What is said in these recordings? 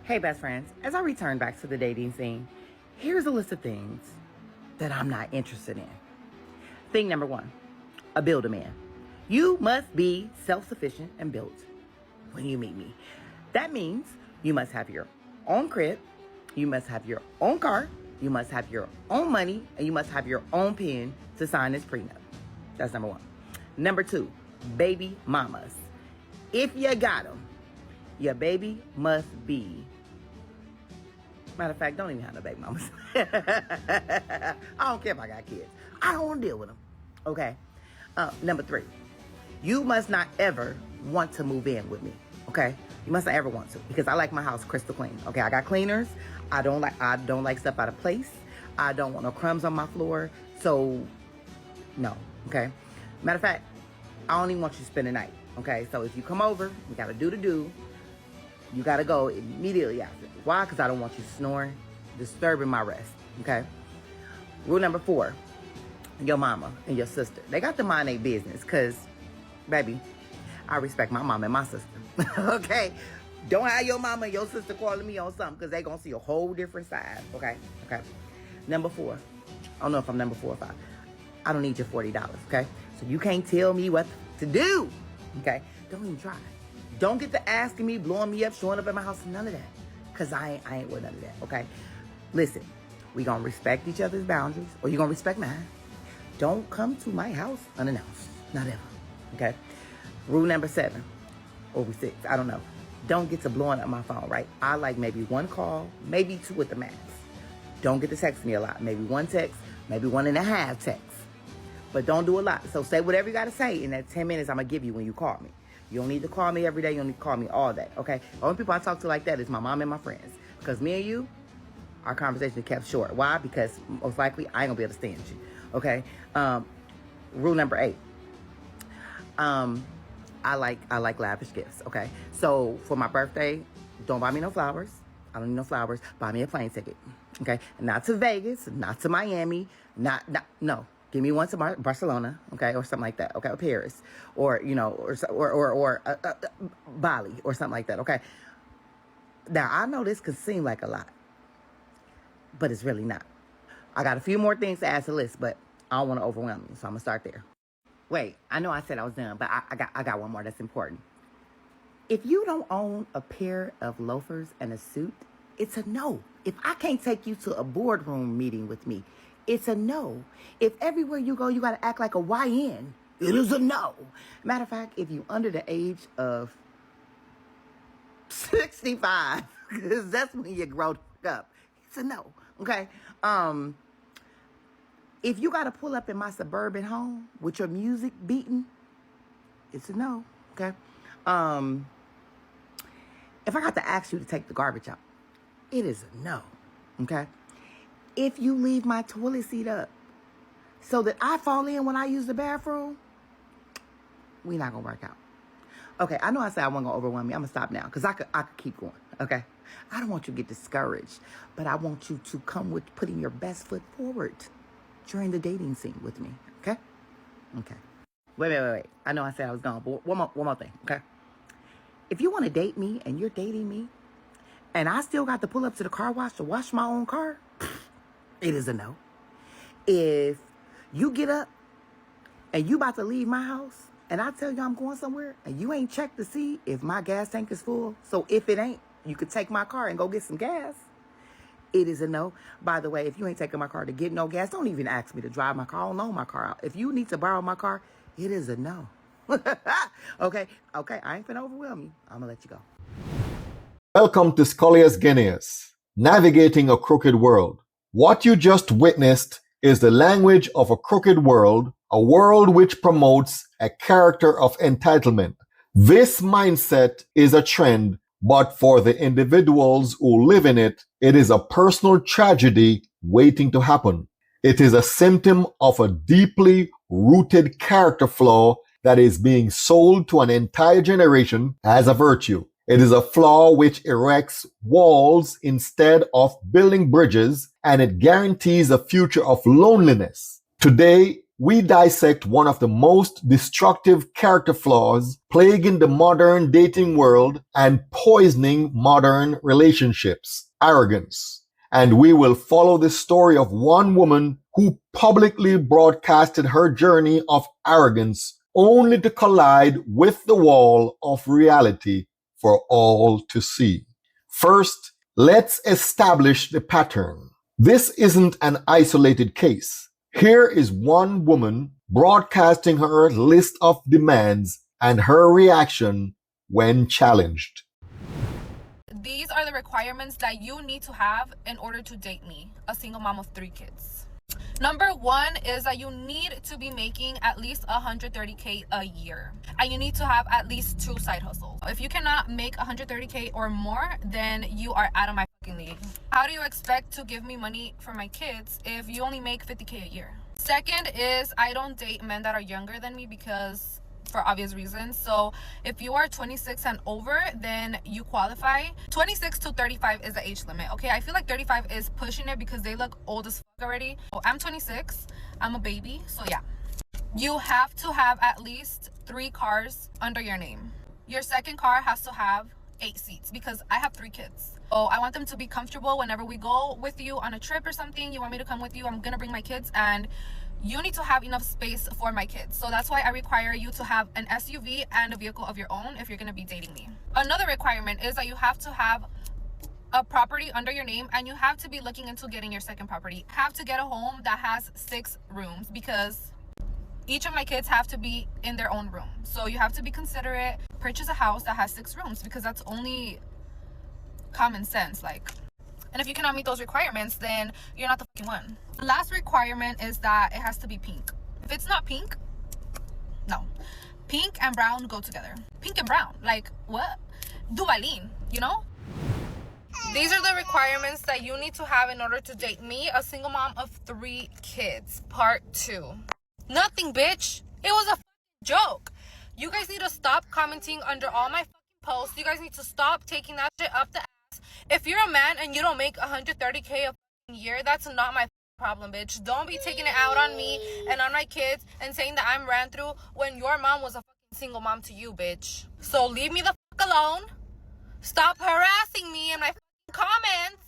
Hey, best friends, as I return back to the dating scene, here's a list of things that I'm not interested in. Thing number one, a build-a-man. You must be self-sufficient and built when you meet me. That means you must have your own crib, you must have your own car, you must have your own money, and you must have your own pen to sign this prenup. That's number one. Number two, baby mamas. If you got them, your baby must be. Matter of fact, don't even have no baby mamas. I don't care if I got kids. I don't want to deal with them. Okay. Number three, you must not ever want to move in with me. Okay. You must not ever want to, because I like my house crystal clean. Okay. I got cleaners. I don't like stuff out of place. I don't want no crumbs on my floor. So no. Okay. Matter of fact, I don't even want you to spend the night. Okay. So if you come over, we got to do the do. You got to go immediately after. Why? Because I don't want you snoring, disturbing my rest. Okay. Rule number 4, your mama and your sister, they got to mind their business, because, baby, I respect my mama and my sister. Okay. Don't have your mama and your sister calling me on something, because they going to see a whole different side. Okay. Okay. Number 4. I don't know if I'm number 4 or 5. I don't need your $40. Okay. So you can't tell me what to do. Okay. Don't even try. Don't get to asking me, blowing me up, showing up at my house, none of that. Because I ain't with none of that, okay? Listen, we going to respect each other's boundaries, or you going to respect mine. Don't come to my house unannounced. Not ever, okay? Rule number 7, or 6, I don't know. Don't get to blowing up my phone, right? I like maybe 1 call, maybe 2 at the max. Don't get to text me a lot. Maybe 1 text, maybe 1.5 texts. But don't do a lot. So say whatever you got to say in that 10 minutes I'm going to give you when you call me. You don't need to call me every day. You don't need to call me all day, okay? The only people I talk to like that is my mom and my friends. Because me and you, our conversation is kept short. Why? Because most likely I ain't going to be able to stand you, okay? Rule number 8. I like lavish gifts, okay? So for my birthday, don't buy me no flowers. I don't need no flowers. Buy me a plane ticket, okay? Not to Vegas, not to Miami, no. Give me one to Barcelona, okay, or something like that, okay, or Paris, or or Bali, or something like that, okay. Now I know this could seem like a lot, but it's really not. I got a few more things to add to the list, but I don't want to overwhelm you, so I'm gonna start there. Wait, I know I said I was done, but I got one more that's important. If you don't own a pair of loafers and a suit, it's a no. If I can't take you to a boardroom meeting with me, it's a no. If everywhere you go, you got to act like a YN, it is a no. Matter of fact, if you under the age of 65, because that's when you grow up, it's a no, okay? If you got to pull up in my suburban home with your music beating, it's a no, okay? If I got to ask you to take the garbage out, it is a no, okay? If you leave my toilet seat up so that I fall in when I use the bathroom, we not going to work out. Okay, I know I said I wasn't going to overwhelm you. I'm going to stop now, because I could keep going, okay? I don't want you to get discouraged, but I want you to come with putting your best foot forward during the dating scene with me, okay? Okay. Wait. I know I said I was gone, but one more thing, okay? If you want to date me and you're dating me, and I still got to pull up to the car wash to wash my own car, it is a no. If you get up and you about to leave my house and I tell you I'm going somewhere and you ain't checked to see if my gas tank is full, so if it ain't, you could take my car and go get some gas, it is a no. By the way, if you ain't taking my car to get no gas, don't even ask me to drive my car. I don't loan my car out. If you need to borrow my car, it is a no. Okay, I ain't finna overwhelm you. I'm gonna let you go. Welcome to Skolias, Geneas, navigating a crooked world. What you just witnessed is the language of a crooked world, a world which promotes a character of entitlement. This mindset is a trend, but for the individuals who live in it, it is a personal tragedy waiting to happen. It is a symptom of a deeply rooted character flaw that is being sold to an entire generation as a virtue. It is a flaw which erects walls instead of building bridges, and it guarantees a future of loneliness. Today, we dissect one of the most destructive character flaws plaguing the modern dating world and poisoning modern relationships: arrogance. And we will follow the story of one woman who publicly broadcasted her journey of arrogance only to collide with the wall of reality for all to see. First, let's establish the pattern. This isn't an isolated case. Here is one woman broadcasting her list of demands and her reaction when challenged. These are the requirements that you need to have in order to date me, a single mom of 3 kids. Number 1 is that you need to be making at least $130K a year, and you need to have at least 2 side hustles. If you cannot make $130K or more, then you are out of my fucking league. How do you expect to give me money for my kids if you only make $50K a year? Second is I don't date men that are younger than me because for obvious reasons. So if you are 26 and over, then you qualify. 26 to 35 is the age limit. Okay, I feel like 35 is pushing it because they look old as fuck already. So I'm 26, I'm a baby, so yeah. You have to have at least 3 cars under your name. Your second car has to have 8 seats because I have 3 kids. So I want them to be comfortable whenever we go with you on a trip or something. You want me to come with you, I'm gonna bring my kids, and you need to have enough space for my kids. So that's why I require you to have an SUV and a vehicle of your own if you're gonna be dating me. Another requirement is that you have to have a property under your name, and you have to be looking into getting your second property. Have to get a home that has 6 rooms because each of my kids have to be in their own room. So you have to be considerate. Purchase a house that has 6 rooms because that's only common sense. And if you cannot meet those requirements, then you're not the fucking one. The last requirement is that it has to be pink. If it's not pink, no. Pink and brown go together. Pink and brown, like what? Duvalin, you know? These are the requirements that you need to have in order to date me, a single mom of 3 kids. Part 2. Nothing, bitch. It was a fucking joke. You guys need to stop commenting under all my fucking posts. You guys need to stop taking that shit up the ass. If you're a man and you don't make $130K a year, that's not my problem, bitch. Don't be taking it out on me and on my kids and saying that I'm ran through when your mom was a fucking single mom to you, bitch. So leave me the fuck alone. Stop harassing me in my fucking comments.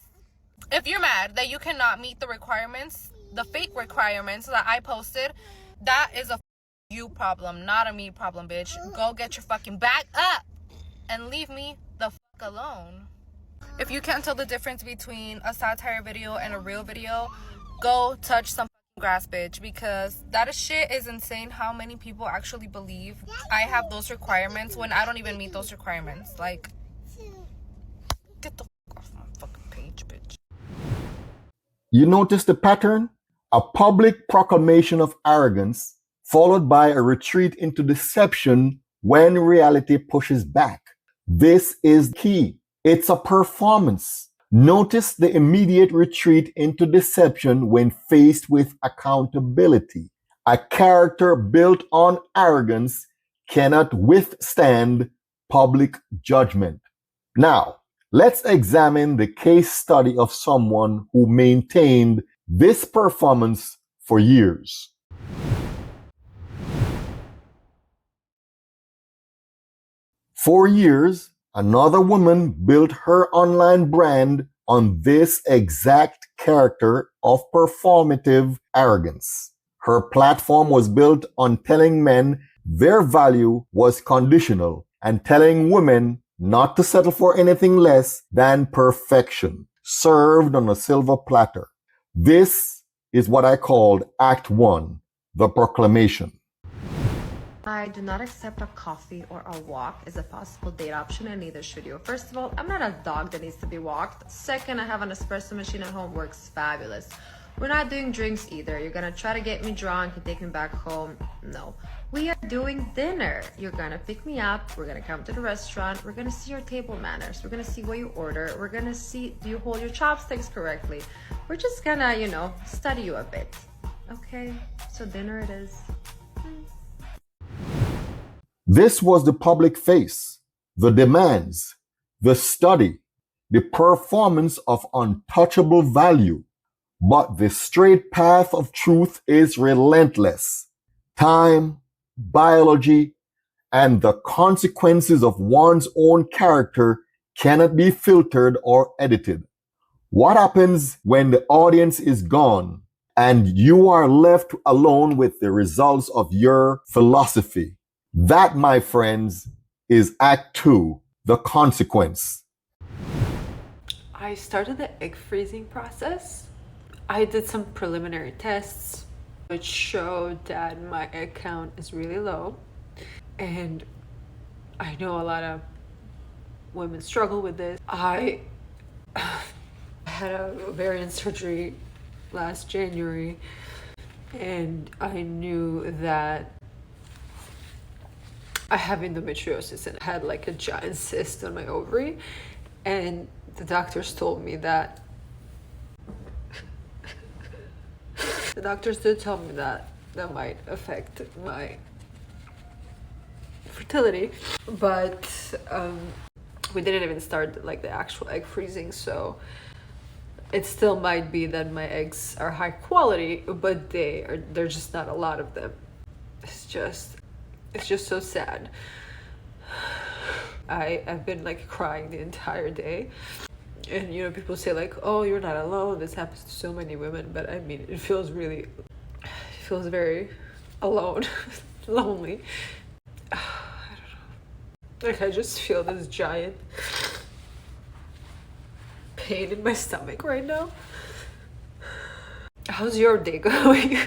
If you're mad that you cannot meet the requirements, the fake requirements that I posted, that is a you problem, not a me problem, bitch. Go get your fucking back up and leave me the fuck alone. If you can't tell the difference between a satire video and a real video, go touch some grass, bitch, because that shit is insane how many people actually believe I have those requirements when I don't even meet those requirements. Like, get the fuck off my fucking page, bitch. You notice the pattern? A public proclamation of arrogance followed by a retreat into deception when reality pushes back. This is key. It's a performance. Notice the immediate retreat into deception when faced with accountability. A character built on arrogance cannot withstand public judgment. Now, let's examine the case study of someone who maintained this performance for years. For years, another woman built her online brand on this exact character of performative arrogance. Her platform was built on telling men their value was conditional and telling women not to settle for anything less than perfection, served on a silver platter. This is what I called Act 1, the proclamation. I do not accept a coffee or a walk as a possible date option, and neither should you. First of all, I'm not a dog that needs to be walked. Second, I have an espresso machine at home, works fabulous. We're not doing drinks either. You're gonna try to get me drunk and take me back home. No. We are doing dinner. You're gonna pick me up. We're gonna come to the restaurant. We're gonna see your table manners. We're gonna see what you order. We're gonna see, do you hold your chopsticks correctly? We're just gonna, study you a bit. Okay, so dinner it is. This was the public face, the demands, the study, the performance of untouchable value. But the straight path of truth is relentless. Time, biology, and the consequences of one's own character cannot be filtered or edited. What happens when the audience is gone and you are left alone with the results of your philosophy? That, my friends, is Act 2, the consequence. I started the egg freezing process. I did some preliminary tests which showed that my egg count is really low. And I know a lot of women struggle with this. I had a ovarian surgery last January, and I knew that I have endometriosis and I had like a giant cyst on my ovary, and the doctors told me that the doctors did tell me that that might affect my fertility, but we didn't even start like the actual egg freezing, so it still might be that my eggs are high quality, but there's just not a lot of them. It's just so sad. I've been like crying the entire day, and you know, people say like, oh, you're not alone, this happens to so many women, but I mean, it feels very alone. Lonely. I don't know, like I just feel this giant pain in my stomach right now. How's your day going?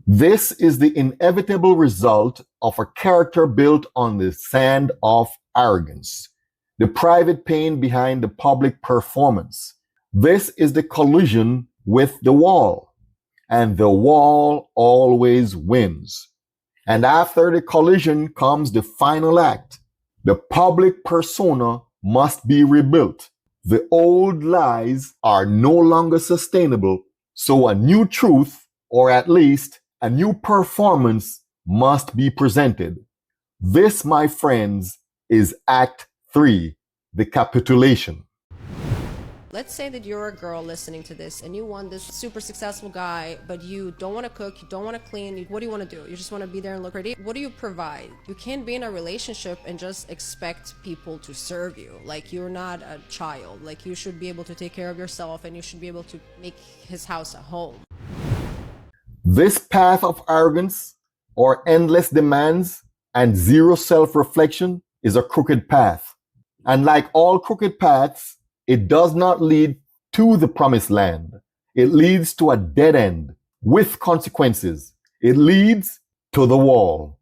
This is the inevitable result of a character built on the sand of arrogance, the private pain behind the public performance. This is the collision with the wall, and the wall always wins. And after the collision comes the final act. The public persona must be rebuilt. The old lies are no longer sustainable, so a new truth, or at least a new performance, must be presented. This, my friends, is Act 3, the capitulation. Let's say that you're a girl listening to this and you want this super successful guy, but you don't want to cook, you don't want to clean. What do you want to do? You just want to be there and look pretty. What do you provide? You can't be in a relationship and just expect people to serve you. Like, you're not a child. Like, you should be able to take care of yourself, and you should be able to make his house a home. This path of arrogance, or endless demands and zero self-reflection, is a crooked path. And like all crooked paths, it does not lead to the promised land. It leads to a dead end with consequences. It leads to the wall.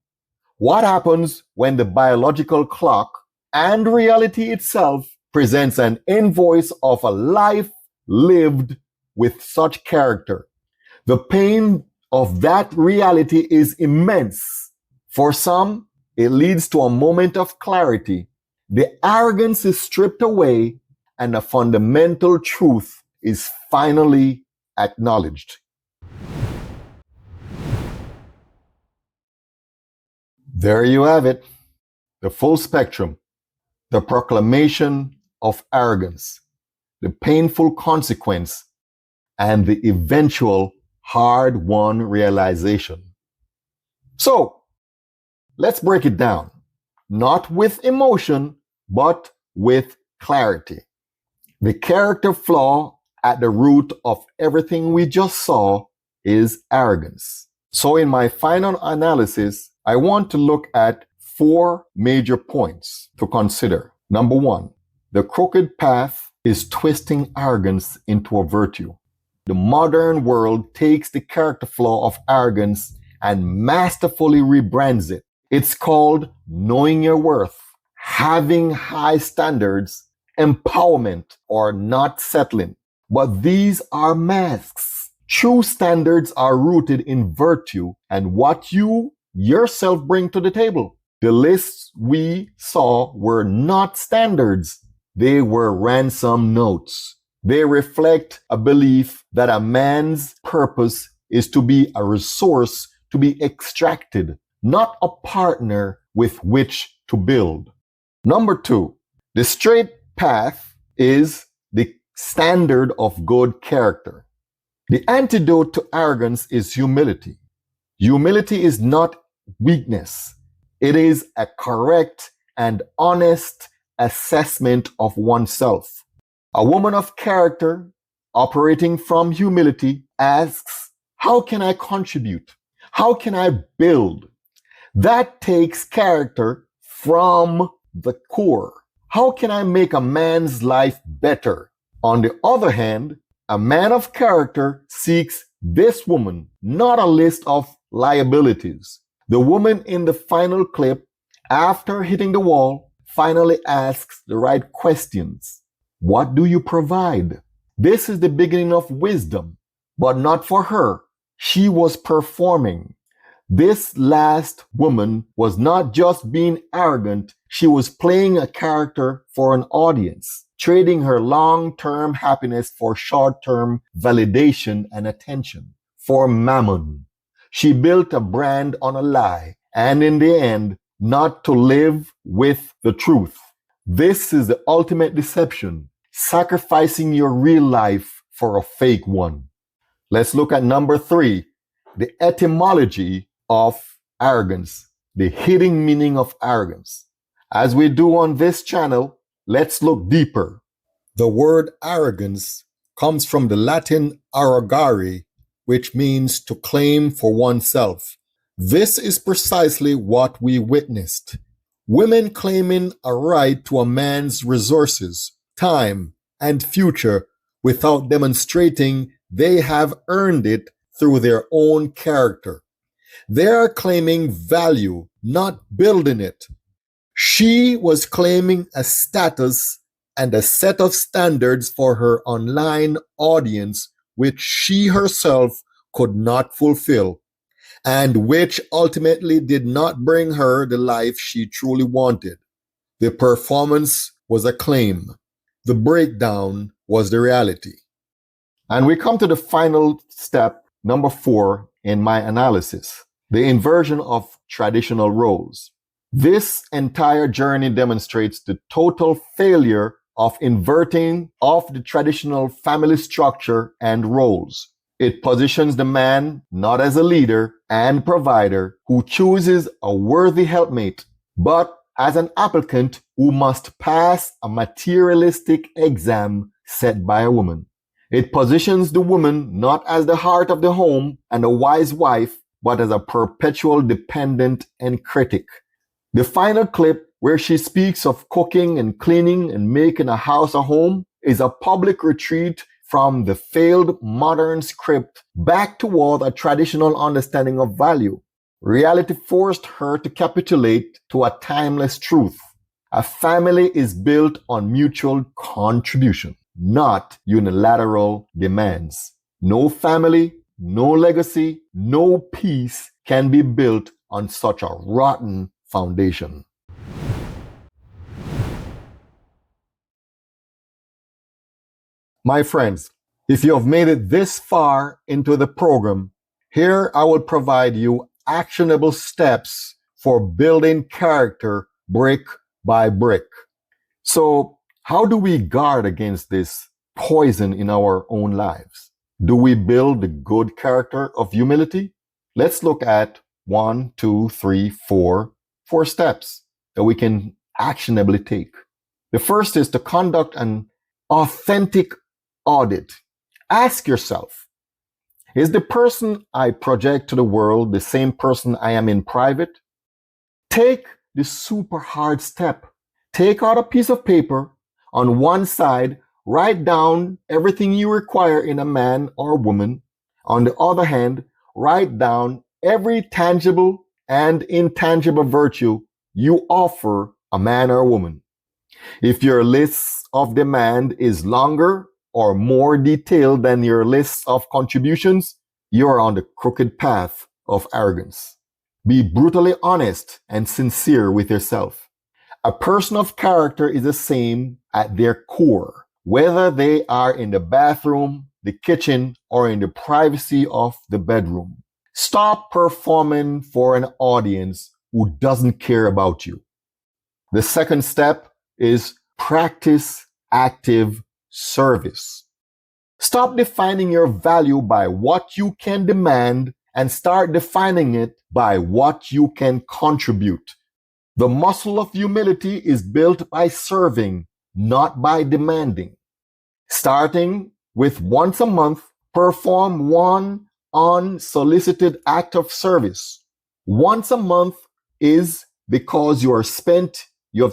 What happens when the biological clock and reality itself presents an invoice of a life lived with such character? The pain of that reality is immense. For some, it leads to a moment of clarity. The arrogance is stripped away, and a fundamental truth is finally acknowledged. There you have it, the full spectrum, the proclamation of arrogance, the painful consequence, and the eventual hard-won realization. So, let's break it down, not with emotion, but with clarity. The character flaw at the root of everything we just saw is arrogance. So in my final analysis, I want to look at 4 major points to consider. Number 1, the crooked path is twisting arrogance into a virtue. The modern world takes the character flaw of arrogance and masterfully rebrands it. It's called knowing your worth, having high standards, empowerment, or not settling. But these are masks. True standards are rooted in virtue and what you yourself bring to the table. The lists we saw were not standards. They were ransom notes. They reflect a belief that a man's purpose is to be a resource to be extracted, not a partner with which to build. Number 2, the straight path is the standard of good character. The antidote to arrogance is humility. Humility is not weakness. It is a correct and honest assessment of oneself. A woman of character operating from humility asks, how can I contribute? How can I build? That takes character from the core. How can I make a man's life better? On the other hand, a man of character seeks this woman, not a list of liabilities. The woman in the final clip, after hitting the wall, finally asks the right questions. What do you provide? This is the beginning of wisdom, but not for her. She was performing. This last woman was not just being arrogant, she was playing a character for an audience, trading her long-term happiness for short-term validation and attention, for mammon. She built a brand on a lie, and in the end, not to live with the truth. This is the ultimate deception, sacrificing your real life for a fake one. Let's look at number 3, the etymology of arrogance, the hidden meaning of arrogance. As we do on this channel, let's look deeper. The word arrogance comes from the Latin arrogare, which means to claim for oneself. This is precisely what we witnessed. Women claiming a right to a man's resources, time, and future without demonstrating they have earned it through their own character. They are claiming value, not building it. She was claiming a status and a set of standards for her online audience which she herself could not fulfill, and which ultimately did not bring her the life she truly wanted. The performance was a claim. The breakdown was the reality. And we come to the final step, number 4, in my analysis, the inversion of traditional roles. This entire journey demonstrates the total failure of inverting of the traditional family structure and roles. It positions the man not as a leader and provider who chooses a worthy helpmate, but as an applicant who must pass a materialistic exam set by a woman. It positions the woman not as the heart of the home and a wise wife, but as a perpetual dependent and critic. The final clip, where she speaks of cooking and cleaning and making a house a home, is a public retreat from the failed modern script back toward a traditional understanding of value. Reality forced her to capitulate to a timeless truth. A family is built on mutual contribution, not unilateral demands. No family, no legacy, no peace can be built on such a rotten foundation. My friends, if you have made it this far into the program, here I will provide you actionable steps for building character brick by brick. So, how do we guard against this poison in our own lives? Do we build the good character of humility? Let's look at 4 steps that we can actionably take. The first is to conduct an authentic audit. Ask yourself, is the person I project to the world the same person I am in private? Take the super hard step. Take out a piece of paper. On one side, write down everything you require in a man or woman. On the other hand, write down every tangible and intangible virtue you offer a man or woman. If your list of demand is longer or more detailed than your list of contributions, you are on the crooked path of arrogance. Be brutally honest and sincere with yourself. A person of character is the same at their core, whether they are in the bathroom, the kitchen, or in the privacy of the bedroom. Stop performing for an audience who doesn't care about you. The second step is practice active service. Stop defining your value by what you can demand and start defining it by what you can contribute. The muscle of humility is built by serving, not by demanding. Starting with once a month, perform one unsolicited act of service. Once a month is because you have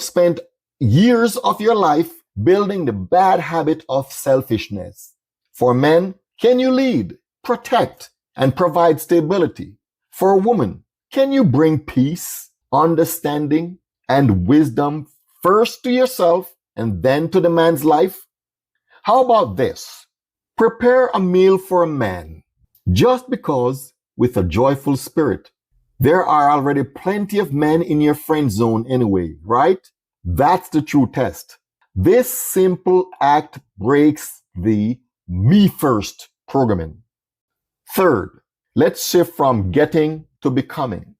spent years of your life building the bad habit of selfishness. For men, can you lead, protect, and provide stability? For a woman, can you bring peace, understanding, and wisdom first to yourself and then to the man's life? How about this? Prepare a meal for a man, just because with a joyful spirit. There are already plenty of men in your friend zone anyway, right? That's the true test. This simple act breaks the me first programming. Third, let's shift from getting to becoming.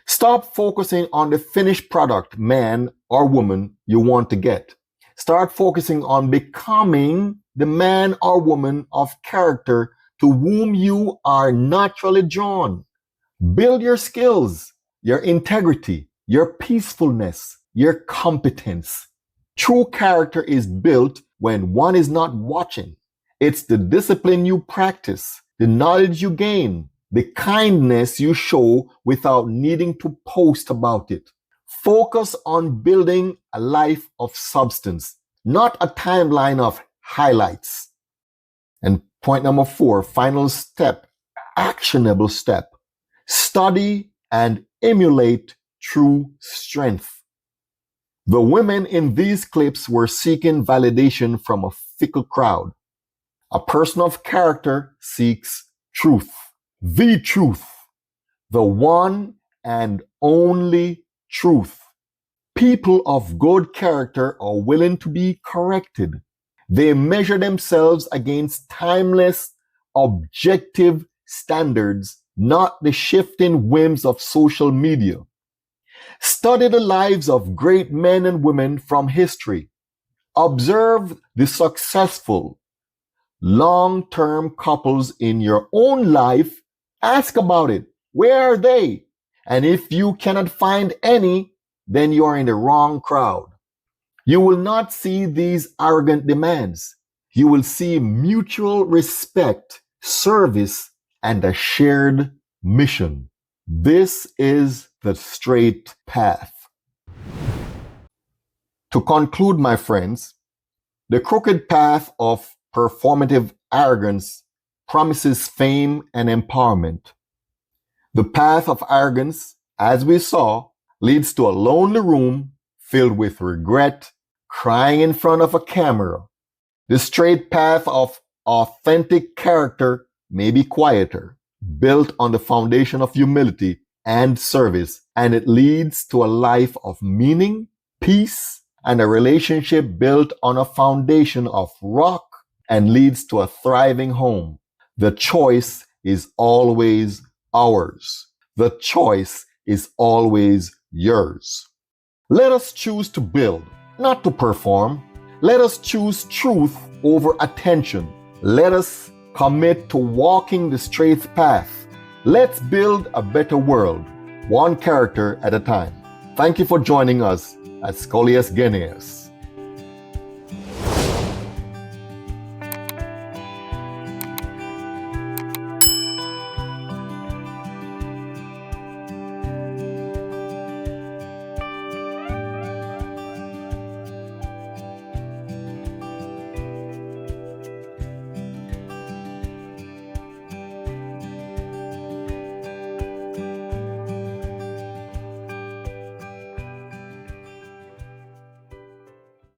Stop focusing on the finished product, man or woman, you want to get. Start focusing on becoming the man or woman of character to whom you are naturally drawn. Build your skills, your integrity, your peacefulness, your competence. True character is built when one is not watching. It's the discipline you practice, the knowledge you gain, the kindness you show without needing to post about it. Focus on building a life of substance, not a timeline of highlights. And point number 4, final step, actionable step. Study and emulate true strength. The women in these clips were seeking validation from a fickle crowd. A person of character seeks truth, the truth, the one and only truth. People of good character are willing to be corrected. They measure themselves against timeless, objective standards, not the shifting whims of social media. Study the lives of great men and women from history. Observe the successful, long-term couples in your own life. Ask about it. Where are they? And if you cannot find any, then you are in the wrong crowd. You will not see these arrogant demands. You will see mutual respect, service, and a shared mission. This is the straight path. To conclude, my friends, the crooked path of performative arrogance promises fame and empowerment. The path of arrogance, as we saw, leads to a lonely room filled with regret, crying in front of a camera. The straight path of authentic character may be quieter, built on the foundation of humility and service, and it leads to a life of meaning, peace, and a relationship built on a foundation of rock and leads to a thriving home. The choice is always ours. The choice is always yours. Let us choose to build, not to perform. Let us choose truth over attention. Let us commit to walking the straight path. Let's build a better world, one character at a time. Thank you for joining us at Skolias, Geneas.